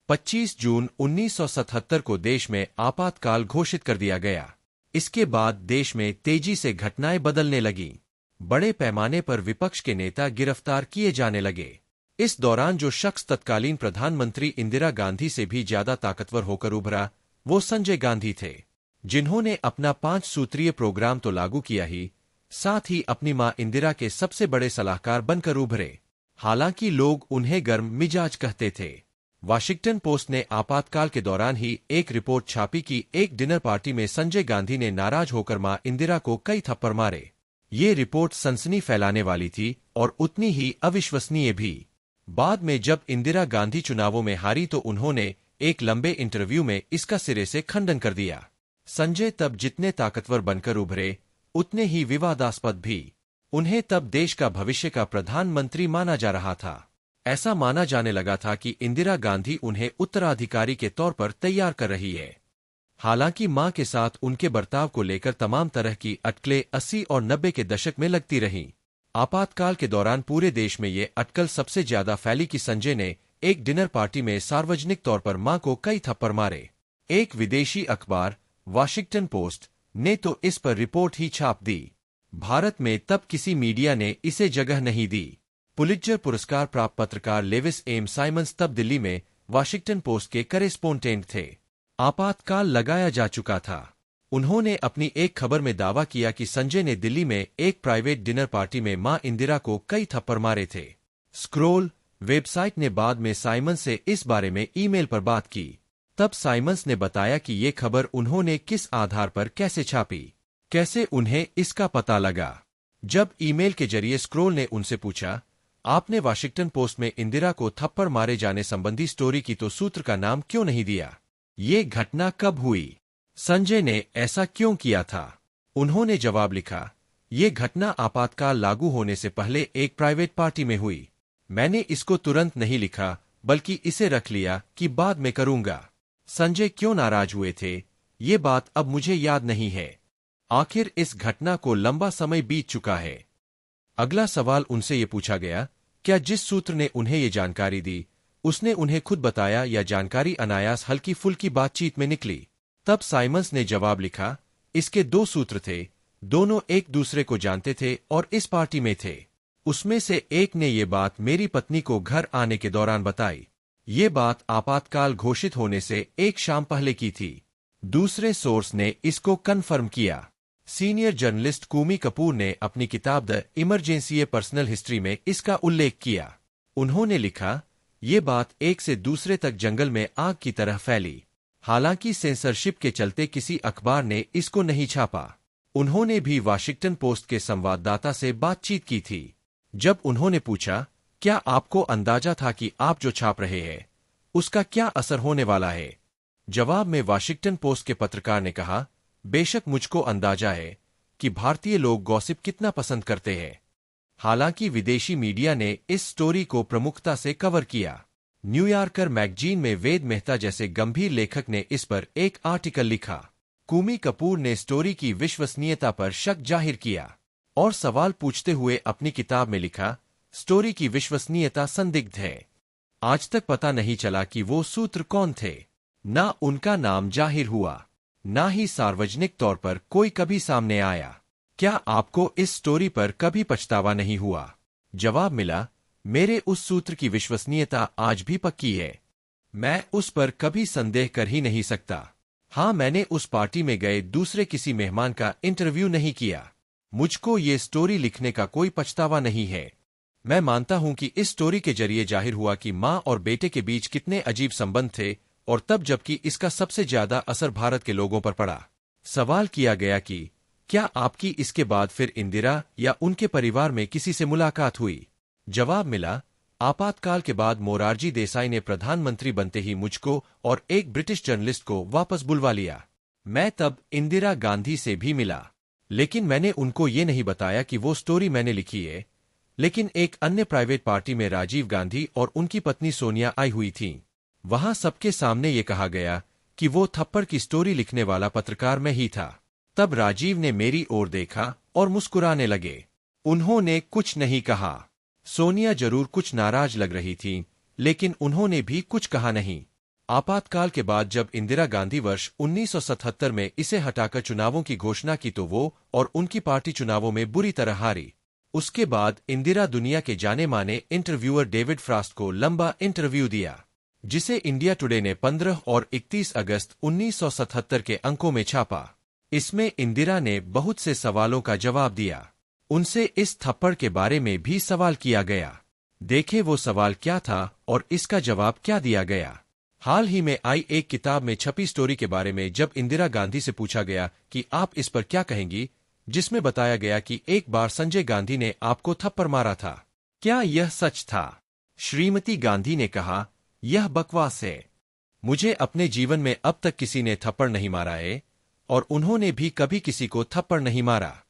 25 जून 1977 को देश में आपातकाल घोषित कर दिया गया। इसके बाद देश में तेजी से घटनाएं बदलने लगीं। बड़े पैमाने पर विपक्ष के नेता गिरफ्तार किए जाने लगे। इस दौरान जो शख्स तत्कालीन प्रधानमंत्री इंदिरा गांधी से भी ज्यादा ताकतवर होकर उभरा, वो संजय गांधी थे, जिन्होंने अपना 5 सूत्रीय प्रोग्राम तो लागू किया ही, साथ ही अपनी मां इंदिरा के सबसे बड़े सलाहकार बनकर उभरे। हालांकि लोग उन्हें गर्म मिजाज कहते थे। वाशिंगटन पोस्ट ने आपातकाल के दौरान ही एक रिपोर्ट छापी कि एक डिनर पार्टी में संजय गांधी ने नाराज होकर मां इंदिरा को कई थप्पड़ मारे। ये रिपोर्ट सनसनी फैलाने वाली थी और उतनी ही अविश्वसनीय भी। बाद में जब इंदिरा गांधी चुनावों में हारी तो उन्होंने एक लंबे इंटरव्यू में इसका सिरे से खंडन कर दिया। संजय तब जितने ताकतवर बनकर उभरे, उतने ही विवादास्पद भी। उन्हें तब देश का भविष्य का प्रधानमंत्री माना जा रहा था। ऐसा माना जाने लगा था कि इंदिरा गांधी उन्हें उत्तराधिकारी के तौर पर तैयार कर रही है। हालांकि मां के साथ उनके बर्ताव को लेकर तमाम तरह की अटकलें 80 और 90 के दशक में लगती रहीं। आपातकाल के दौरान पूरे देश में ये अटकल सबसे ज्यादा फैली कि संजय ने एक डिनर पार्टी में सार्वजनिक तौर पर मां को कई थप्पड़ मारे। एक विदेशी अखबार वाशिंगटन पोस्ट ने तो इस पर रिपोर्ट ही छाप दी। भारत में तब किसी मीडिया ने इसे जगह नहीं दी। पुलित्जर पुरस्कार प्राप्त पत्रकार लेविस एम साइमंस तब दिल्ली में वाशिंगटन पोस्ट के करेस्पोंडेंट थे। आपातकाल लगाया जा चुका था। उन्होंने अपनी एक खबर में दावा किया कि संजय ने दिल्ली में एक प्राइवेट डिनर पार्टी में मां इंदिरा को कई थप्पड़ मारे थे। स्क्रोल वेबसाइट ने बाद में साइमंस से इस बारे में ईमेल पर बात की। तब साइमंस ने बताया कि ये खबर उन्होंने किस आधार पर कैसे छापी, कैसे उन्हें इसका पता लगा। जब ईमेल के जरिए स्क्रोल ने उनसे पूछा, आपने वाशिंगटन पोस्ट में इंदिरा को थप्पड़ मारे जाने संबंधी स्टोरी की तो सूत्र का नाम क्यों नहीं दिया? ये घटना कब हुई? संजय ने ऐसा क्यों किया था? उन्होंने जवाब लिखा, ये घटना आपातकाल लागू होने से पहले एक प्राइवेट पार्टी में हुई। मैंने इसको तुरंत नहीं लिखा, बल्कि इसे रख लिया कि बाद में करूंगा। संजय क्यों नाराज हुए थे, ये बात अब मुझे याद नहीं है। आखिर इस घटना को लंबा समय बीत चुका है। अगला सवाल उनसे ये पूछा गया, क्या जिस सूत्र ने उन्हें ये जानकारी दी, उसने उन्हें खुद बताया या जानकारी अनायास हल्की फुल्की बातचीत में निकली? तब साइमंस ने जवाब लिखा, इसके 2 सूत्र थे, दोनों एक दूसरे को जानते थे और इस पार्टी में थे। उसमें से एक ने ये बात मेरी पत्नी को घर आने के दौरान बताई। ये बात आपातकाल घोषित होने से एक शाम पहले की थी। दूसरे सोर्स ने इसको कन्फर्म किया। सीनियर जर्नलिस्ट कूमी कपूर ने अपनी किताब the emergency A personal history में इसका उल्लेख किया। उन्होंने लिखा, ये बात एक से दूसरे तक जंगल में आग की तरह फैली। हालांकि सेंसरशिप के चलते किसी अखबार ने इसको नहीं छापा। उन्होंने भी वाशिंगटन पोस्ट के संवाददाता से बातचीत की थी। जब उन्होंने पूछा, क्या आपको अंदाजा था कि आप जो छाप रहे हैं उसका क्या असर होने वाला है? जवाब में वाशिंगटन पोस्ट के पत्रकार ने कहा, बेशक मुझको अंदाजा है कि भारतीय लोग गॉसिप कितना पसंद करते हैं। हालांकि विदेशी मीडिया ने इस स्टोरी को प्रमुखता से कवर किया। न्यूयॉर्कर मैगजीन में वेद मेहता जैसे गंभीर लेखक ने इस पर एक आर्टिकल लिखा। कूमी कपूर ने स्टोरी की विश्वसनीयता पर शक जाहिर किया और सवाल पूछते हुए अपनी किताब में लिखा, स्टोरी की विश्वसनीयता संदिग्ध है। आज तक पता नहीं चला कि वो सूत्र कौन थे। ना उनका नाम जाहिर हुआ, ना ही सार्वजनिक तौर पर कोई कभी सामने आया। क्या आपको इस स्टोरी पर कभी पछतावा नहीं हुआ? जवाब मिला, मेरे उस सूत्र की विश्वसनीयता आज भी पक्की है। मैं उस पर कभी संदेह कर ही नहीं सकता। हाँ, मैंने उस पार्टी में गए दूसरे किसी मेहमान का इंटरव्यू नहीं किया। मुझको ये स्टोरी लिखने का कोई पछतावा नहीं है। मैं मानता हूं कि इस स्टोरी के जरिए जाहिर हुआ कि मां और बेटे के बीच कितने अजीब संबंध थे, और तब जबकि इसका सबसे ज्यादा असर भारत के लोगों पर पड़ा। सवाल किया गया कि क्या आपकी इसके बाद फिर इंदिरा या उनके परिवार में किसी से मुलाकात हुई? जवाब मिला, आपातकाल के बाद मोरारजी देसाई ने प्रधानमंत्री बनते ही मुझको और एक ब्रिटिश जर्नलिस्ट को वापस बुलवा लिया। मैं तब इंदिरा गांधी से भी मिला, लेकिन मैंने उनको ये नहीं बताया कि वो स्टोरी मैंने लिखी है। लेकिन एक अन्य प्राइवेट पार्टी में राजीव गांधी और उनकी पत्नी सोनिया आई हुई थीं। वहां सबके सामने ये कहा गया कि वो थप्पड़ की स्टोरी लिखने वाला पत्रकार मैं ही था। तब राजीव ने मेरी ओर देखा और मुस्कुराने लगे। उन्होंने कुछ नहीं कहा। सोनिया जरूर कुछ नाराज लग रही थी, लेकिन उन्होंने भी कुछ कहा नहीं। आपातकाल के बाद जब इंदिरा गांधी वर्ष 1977 में इसे हटाकर चुनावों की घोषणा की तो वो और उनकी पार्टी चुनावों में बुरी तरह हारी। उसके बाद इंदिरा दुनिया के जाने माने इंटरव्यूअर डेविड फ्रॉस्ट को लंबा इंटरव्यू दिया, जिसे इंडिया टुडे ने 15 और 31 अगस्त 1977 के अंकों में छापा। इसमें इंदिरा ने बहुत से सवालों का जवाब दिया। उनसे इस थप्पड़ के बारे में भी सवाल किया गया। देखे वो सवाल क्या था और इसका जवाब क्या दिया गया। हाल ही में आई एक किताब में छपी स्टोरी के बारे में जब इंदिरा गांधी से पूछा गया कि आप इस पर क्या कहेंगी, जिसमें बताया गया कि एक बार संजय गांधी ने आपको थप्पड़ मारा था। क्या यह सच था? श्रीमती गांधी ने कहा, यह बकवास है। मुझे अपने जीवन में अब तक किसी ने थप्पड़ नहीं मारा है और उन्होंने भी कभी किसी को थप्पड़ नहीं मारा।